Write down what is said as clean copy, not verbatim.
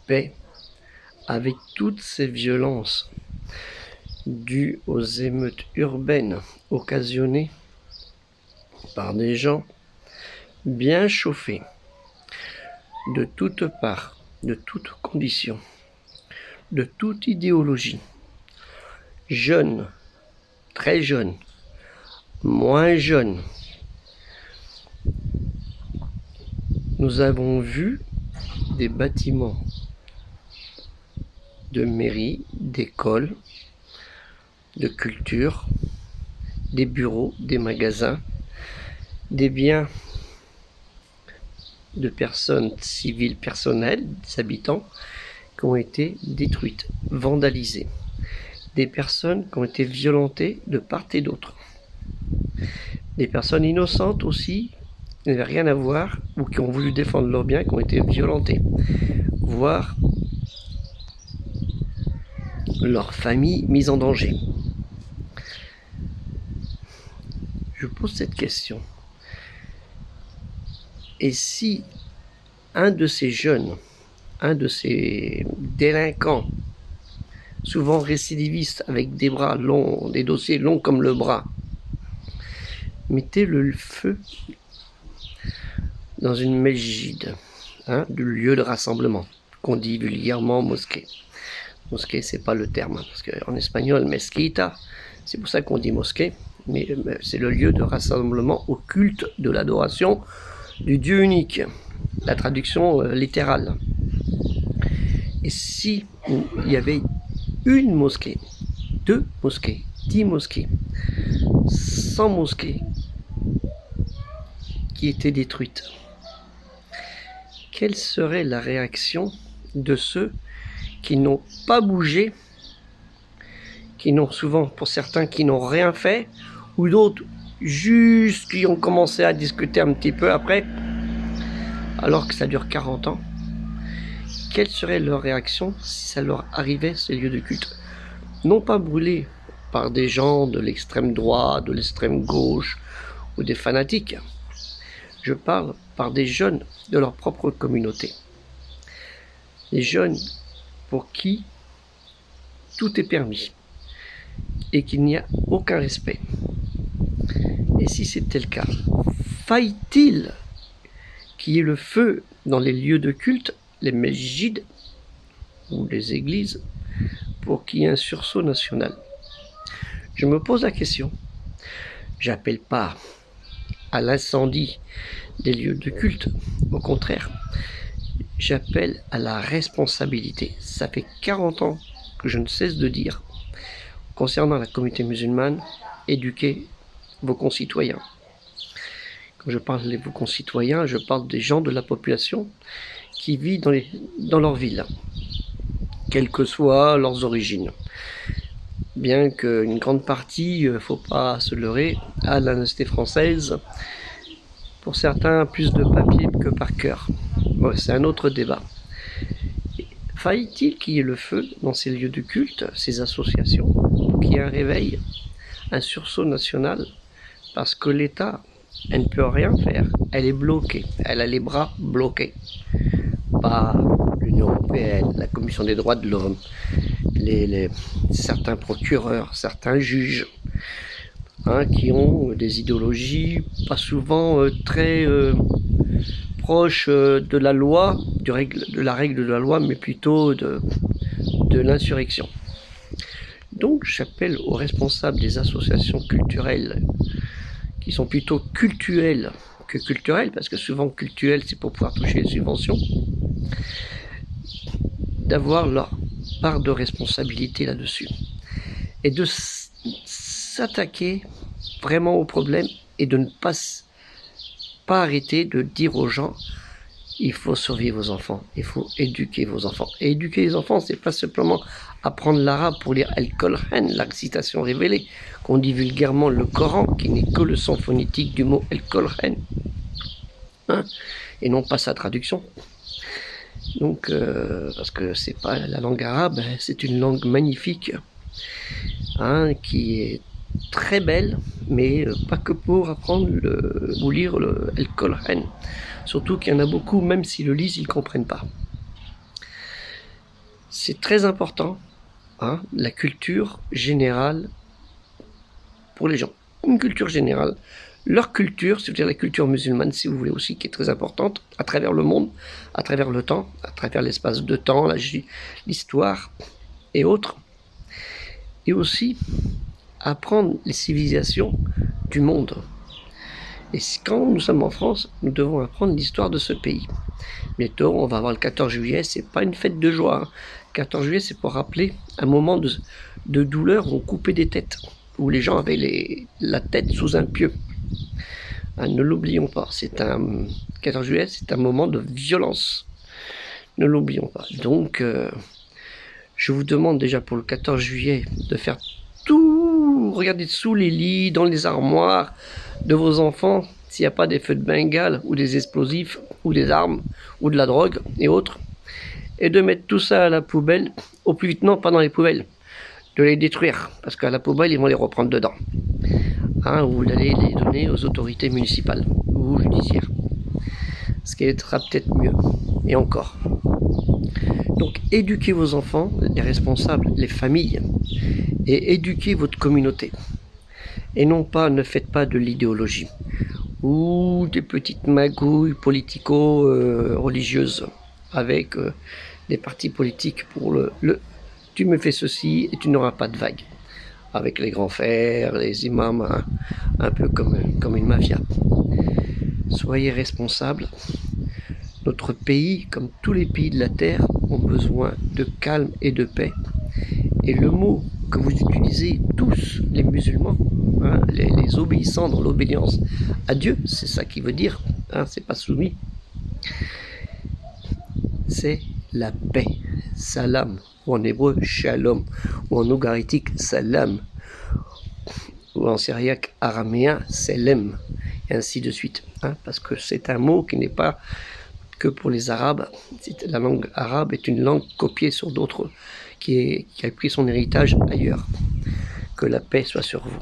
paix avec toutes ces violences dues aux émeutes urbaines occasionnées par des gens bien chauffés de toutes parts, de toutes conditions, de toute idéologie, jeunes, très jeunes, moins jeunes. Nous avons vu des bâtiments de mairie, d'écoles, de culture, des bureaux, des magasins, des biens de personnes civiles personnelles, des habitants, qui ont été détruites, vandalisées. Des personnes qui ont été violentées de part et d'autre. Des personnes innocentes aussi, qui n'avaient rien à voir, ou qui ont voulu défendre leurs biens, qui ont été violentées. Voire leur famille mise en danger. Je pose cette question. Et si un de ces jeunes, un de ces délinquants, souvent récidivistes, avec des bras longs, des dossiers longs comme le bras, mettait le feu dans une mesjid, du lieu de rassemblement, qu'on dit vulgairement mosquée. Mosquée, c'est pas le terme, parce qu'en espagnol, mezquita, c'est pour ça qu'on dit mosquée, mais c'est le lieu de rassemblement au culte de l'adoration du Dieu unique, la traduction littérale. Et si il y avait une mosquée, 2 mosquées, 10 mosquées, 100 mosquées qui étaient détruites, quelle serait la réaction de ceux qui n'ont pas bougé, qui n'ont souvent, pour certains, qui n'ont rien fait, ou d'autres juste qui ont commencé à discuter un petit peu après, alors que ça dure 40 ans. Quelle serait leur réaction si ça leur arrivait, ces lieux de culte? Non pas brûlés par des gens de l'extrême droite, de l'extrême gauche, ou des fanatiques. Je parle par des jeunes de leur propre communauté. Les jeunes pour qui tout est permis et qu'il n'y a aucun respect. Et si c'était le cas, faille-t-il qu'il y ait le feu dans les lieux de culte, les mesjids ou les églises, pour qu'il y ait un sursaut national? Je me pose la question. J'appelle pas à l'incendie des lieux de culte, au contraire, j'appelle à la responsabilité. Ça fait 40 ans que je ne cesse de dire, concernant la communauté musulmane, éduquez vos concitoyens. Quand je parle de vos concitoyens, je parle des gens de la population qui vivent dans leur ville, quelles que soient leurs origines. Bien qu'une grande partie, faut pas se leurrer, a la nationalité française, pour certains plus de papier que par cœur. Bon, c'est un autre débat. Faille-t-il qu'il y ait le feu dans ces lieux de culte, ces associations, pour qu'il y ait un réveil, un sursaut national, parce que l'État, elle ne peut rien faire, elle est bloquée, elle a les bras bloqués par l'Union européenne, la Commission des droits de l'homme, certains procureurs, certains juges, qui ont des idéologies pas souvent très proches de la loi, de la règle de la loi, mais plutôt de l'insurrection. Donc j'appelle aux responsables des associations culturelles, qui sont plutôt cultuelles que culturelles, parce que souvent cultuelles c'est pour pouvoir toucher les subventions, d'avoir leur part de responsabilité là-dessus, et de s'attaquer vraiment au problème, et de ne pas arrêter de dire aux gens, il faut survivre vos enfants, il faut éduquer vos enfants. Et éduquer les enfants, c'est pas simplement apprendre l'arabe pour lire Al-Qur'an, la citation révélée, qu'on dit vulgairement le Coran, qui n'est que le son phonétique du mot Al-Qur'an, et non pas sa traduction. Donc, parce que c'est pas la langue arabe, c'est une langue magnifique, qui est très belle, mais pas que pour apprendre ou lire le Al-Qur'an. Surtout qu'il y en a beaucoup, même s'ils le lisent, ils ne comprennent pas. c'est très important, hein, la culture générale pour les gens. Une culture générale. Leur culture, c'est-à-dire la culture musulmane, si vous voulez aussi, qui est très importante, à travers le monde, à travers le temps, à travers l'espace de temps, l'histoire et autres. Et aussi apprendre les civilisations du monde. Et quand nous sommes en France, nous devons apprendre l'histoire de ce pays. Bientôt, on va avoir le 14 juillet, c'est pas une fête de joie. Hein. 14 juillet, c'est pour rappeler un moment de douleur où on coupait des têtes, où les gens avaient la tête sous un pieu. Hein, ne l'oublions pas, 14 juillet, c'est un moment de violence. Ne l'oublions pas. Donc, je vous demande déjà pour le 14 juillet de faire tout, regardez sous les lits, dans les armoires de vos enfants, s'il n'y a pas des feux de Bengale ou des explosifs ou des armes ou de la drogue et autres, et de mettre tout ça à la poubelle, au plus vite, non, pas dans les poubelles, de les détruire, parce qu'à la poubelle, ils vont les reprendre dedans. Hein, ou d'aller les donner aux autorités municipales ou judiciaires. Ce qui sera peut-être mieux. Et encore. Donc, éduquez vos enfants, les responsables, les familles, et éduquez votre communauté. Et non pas, ne faites pas de l'idéologie ou des petites magouilles politico-religieuses avec des partis politiques pour tu me fais ceci et tu n'auras pas de vague. Avec les grands frères, les imams, hein, un peu comme une mafia. Soyez responsables. Notre pays, comme tous les pays de la Terre, ont besoin de calme et de paix. Et le mot que vous utilisez tous, les musulmans, hein, les obéissants dans l'obéissance à Dieu, c'est ça qui veut dire, hein, c'est pas soumis, c'est la paix, salam, ou en hébreu, shalom, ou en ougaritique, salam, ou en syriaque araméen, selem, et ainsi de suite, hein, parce que c'est un mot qui n'est pas que pour les Arabes. La langue arabe est une langue copiée sur d'autres, qui a pris son héritage ailleurs. Que la paix soit sur vous.